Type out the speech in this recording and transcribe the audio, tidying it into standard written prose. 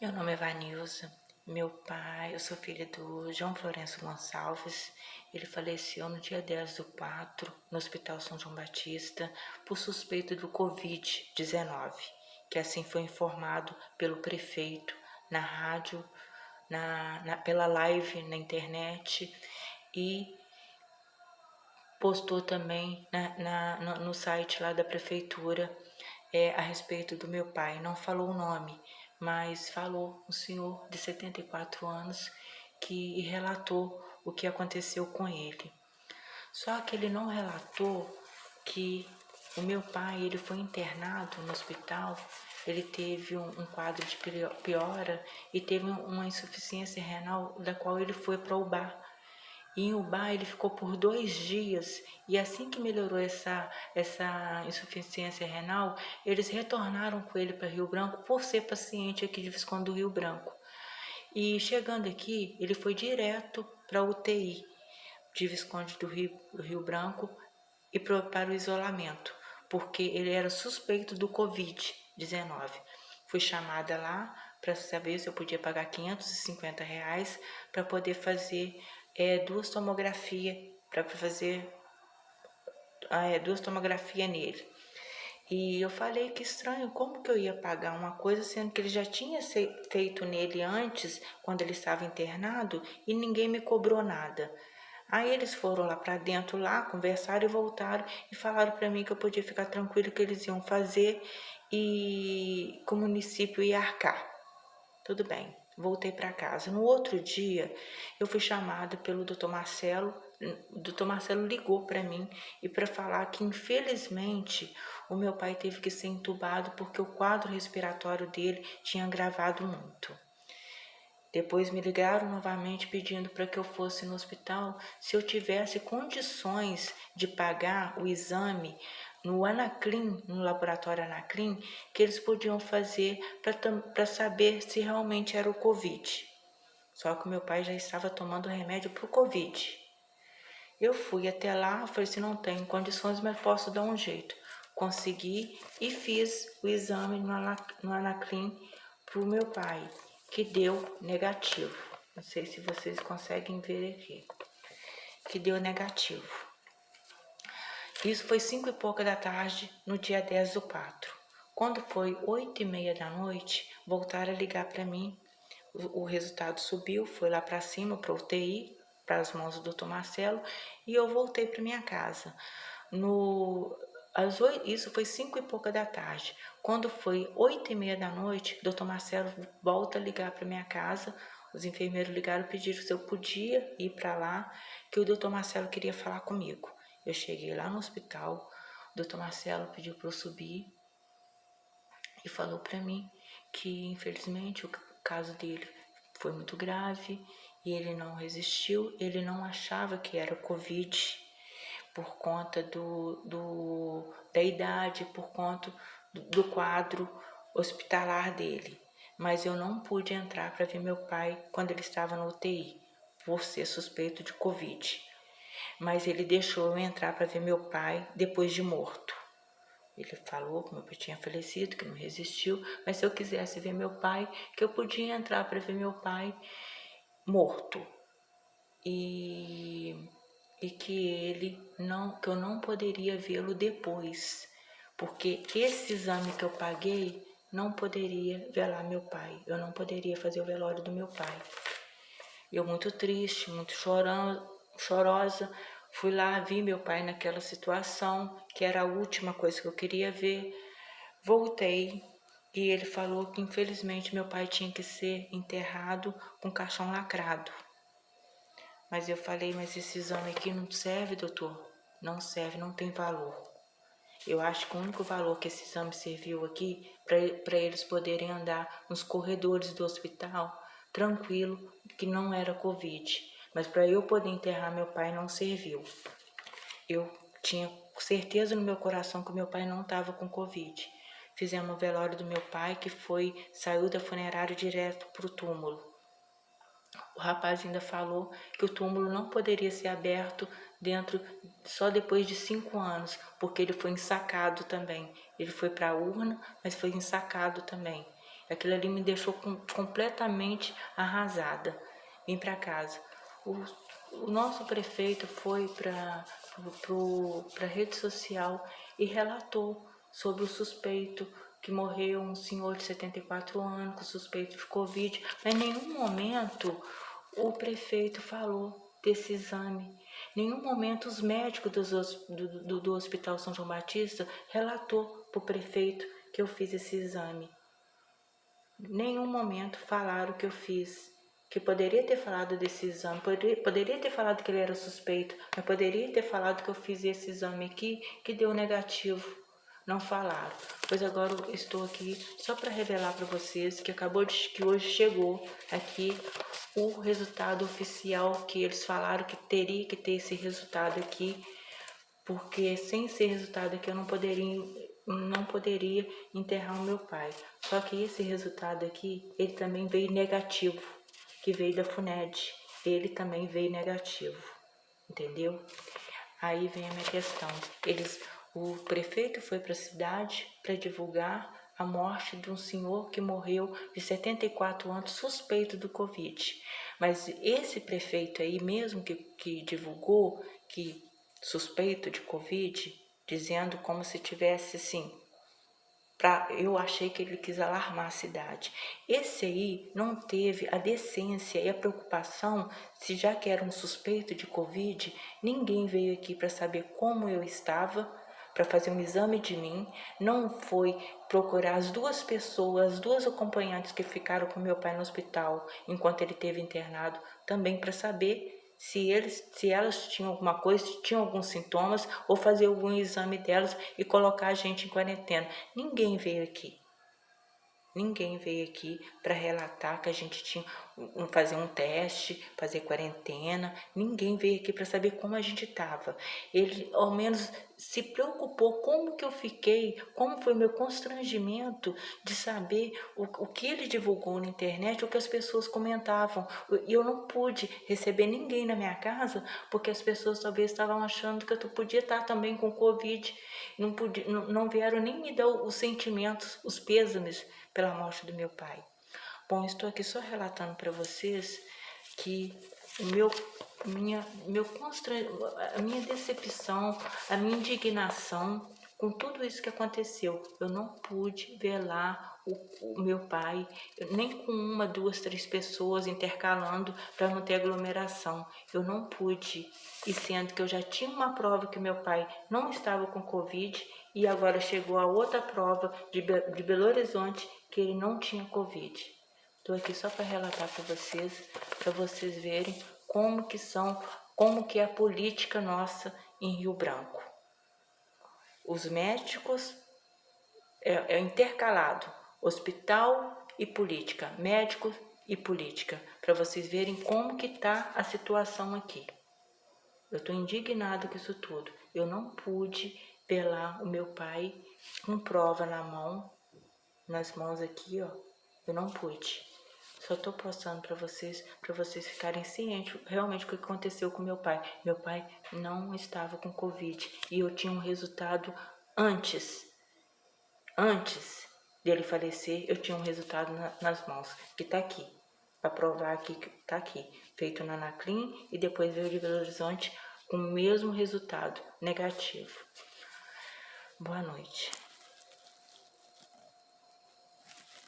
Meu nome é Vanilza. Meu pai, eu sou filha do João Florencio Gonçalves. Ele faleceu no dia 10/4, no Hospital São João Batista, por suspeita do Covid-19, que assim foi informado pelo prefeito na rádio, pela live na internet e postou também no site lá da prefeitura a respeito do meu pai. Não falou o nome, mas falou um senhor de 74 anos que relatou o que aconteceu com ele. Só que ele não relatou que o meu pai ele foi internado no hospital, ele teve um quadro de piora e teve uma insuficiência renal da qual ele foi para o UBA. E em Ubá ele ficou por 2 dias e assim que melhorou essa insuficiência renal, eles retornaram com ele para Rio Branco por ser paciente aqui de Visconde do Rio Branco. E chegando aqui, ele foi direto para a UTI de Visconde do Rio Branco e para o isolamento, porque ele era suspeito do Covid-19. Fui chamada lá para saber se eu podia pagar R$ 550 para poder fazer duas tomografias, para fazer duas tomografias nele. E eu falei que estranho, como que eu ia pagar uma coisa sendo que ele já tinha feito nele antes, quando ele estava internado, e ninguém me cobrou nada. Aí eles foram lá para dentro, lá, conversaram e voltaram e falaram para mim que eu podia ficar tranquilo que eles iam fazer e que o município ia arcar. Tudo bem, voltei para casa. No outro dia, eu fui chamada pelo Dr. Marcelo. O Dr. Marcelo ligou para mim e para falar que, infelizmente, o meu pai teve que ser entubado porque o quadro respiratório dele tinha agravado muito. Depois me ligaram novamente pedindo para que eu fosse no hospital se eu tivesse condições de pagar o exame no Anaclin, no laboratório Anaclin, que eles podiam fazer para saber se realmente era o Covid. Só que o meu pai já estava tomando remédio para o Covid. Eu fui até lá, falei assim, não tenho condições, mas posso dar um jeito. Consegui e fiz o exame no Anaclin para o meu pai, que deu negativo. Não sei se vocês conseguem ver aqui. Que deu negativo. Isso foi 5 e pouca da tarde, no dia 10/4. Quando foi 8 e meia da noite, voltaram a ligar para mim. O resultado subiu, foi lá para cima, para o UTI, para as mãos do Dr. Marcelo, e eu voltei para minha casa. Isso foi 5 e pouca da tarde. Quando foi 8 e meia da noite, o Dr. Marcelo volta a ligar para minha casa. Os enfermeiros ligaram e pediram se eu podia ir para lá, que o Dr. Marcelo queria falar comigo. Eu cheguei lá no hospital, o Dr. Marcelo pediu para eu subir e falou para mim que, infelizmente, o caso dele foi muito grave e ele não resistiu, ele não achava que era Covid por conta da idade, por conta do quadro hospitalar dele. Mas eu não pude entrar para ver meu pai quando ele estava no UTI, por ser suspeito de Covid. Mas ele deixou eu entrar para ver meu pai depois de morto. Ele falou que meu pai tinha falecido, que não resistiu, mas se eu quisesse ver meu pai, que eu podia entrar para ver meu pai morto. E que eu não poderia vê-lo depois, porque esse exame que eu paguei não poderia velar meu pai, eu não poderia fazer o velório do meu pai. Eu muito triste, muito chorosa, fui lá, vi meu pai naquela situação, que era a última coisa que eu queria ver. Voltei e ele falou que infelizmente meu pai tinha que ser enterrado com caixão lacrado. Mas eu falei, mas esse exame aqui não serve, doutor? Não serve, não tem valor. Eu acho que o único valor que esse exame serviu aqui, para eles poderem andar nos corredores do hospital, tranquilo, que não era Covid. Mas para eu poder enterrar meu pai não serviu. Eu tinha certeza no meu coração que meu pai não estava com Covid. Fizemos o velório do meu pai, que saiu da funerária direto para o túmulo. O rapaz ainda falou que o túmulo não poderia ser aberto só depois de 5 anos, porque ele foi ensacado também. Ele foi para a urna, mas foi ensacado também. Aquilo ali me deixou completamente arrasada. Vim para casa. O nosso prefeito foi para a rede social e relatou sobre o suspeito que morreu, um senhor de 74 anos com suspeito de Covid, mas em nenhum momento o prefeito falou desse exame. Em nenhum momento os médicos do Hospital São João Batista relatou para o prefeito que eu fiz esse exame. Em nenhum momento falaram que eu fiz, que poderia ter falado desse exame, poderia ter falado que ele era suspeito, mas poderia ter falado que eu fiz esse exame aqui, que deu negativo. Não falaram. Pois agora eu estou aqui só para revelar para vocês que hoje chegou aqui o resultado oficial, que eles falaram que teria que ter esse resultado aqui, porque sem esse resultado aqui eu não poderia enterrar o meu pai. Só que esse resultado aqui, ele também veio negativo, que veio da FUNED. Ele também veio negativo, entendeu? Aí vem a minha questão. O prefeito foi para a cidade para divulgar a morte de um senhor que morreu de 74 anos, suspeito do Covid. Mas esse prefeito aí mesmo que divulgou que suspeito de Covid, dizendo como se tivesse assim, eu achei que ele quis alarmar a cidade. Esse aí não teve a decência e a preocupação, se já que era um suspeito de Covid, ninguém veio aqui para saber como eu estava, para fazer um exame de mim, não foi procurar as duas pessoas, as duas acompanhantes que ficaram com meu pai no hospital enquanto ele esteve internado, também para saber se elas tinham alguma coisa, se tinham alguns sintomas, ou fazer algum exame delas e colocar a gente em quarentena. Ninguém veio aqui. Ninguém veio aqui para relatar que a gente tinha fazer um teste, fazer quarentena. Ninguém veio aqui para saber como a gente estava. Ele, ao menos, se preocupou como que eu fiquei, como foi o meu constrangimento de saber o que ele divulgou na internet, o que as pessoas comentavam. E eu não pude receber ninguém na minha casa porque as pessoas talvez estavam achando que eu podia estar também com Covid. Não vieram nem me dar os sentimentos, os pêsames pela morte do meu pai. Bom, estou aqui só relatando para vocês que a minha decepção, a minha indignação com tudo isso que aconteceu. Eu não pude velar o meu pai, nem com uma, duas, três pessoas intercalando para não ter aglomeração. Eu não pude, e sendo que eu já tinha uma prova que meu pai não estava com Covid, e agora chegou a outra prova de Belo Horizonte que ele não tinha Covid. Estou aqui só para relatar para vocês verem como que é a política nossa em Rio Branco. Os médicos é intercalado, hospital e política, médicos e política, para vocês verem como que está a situação aqui. Eu estou indignado com isso tudo. Eu não pude velar o meu pai com prova nas mãos aqui, ó. Eu não pude. Só tô postando para vocês ficarem cientes realmente o que aconteceu com meu pai. Meu pai não estava com Covid e eu tinha um resultado antes dele falecer, eu tinha um resultado nas mãos, que tá aqui, para provar aqui que tá aqui, feito na Anaclin e depois veio de Belo Horizonte com o mesmo resultado, negativo. Boa noite.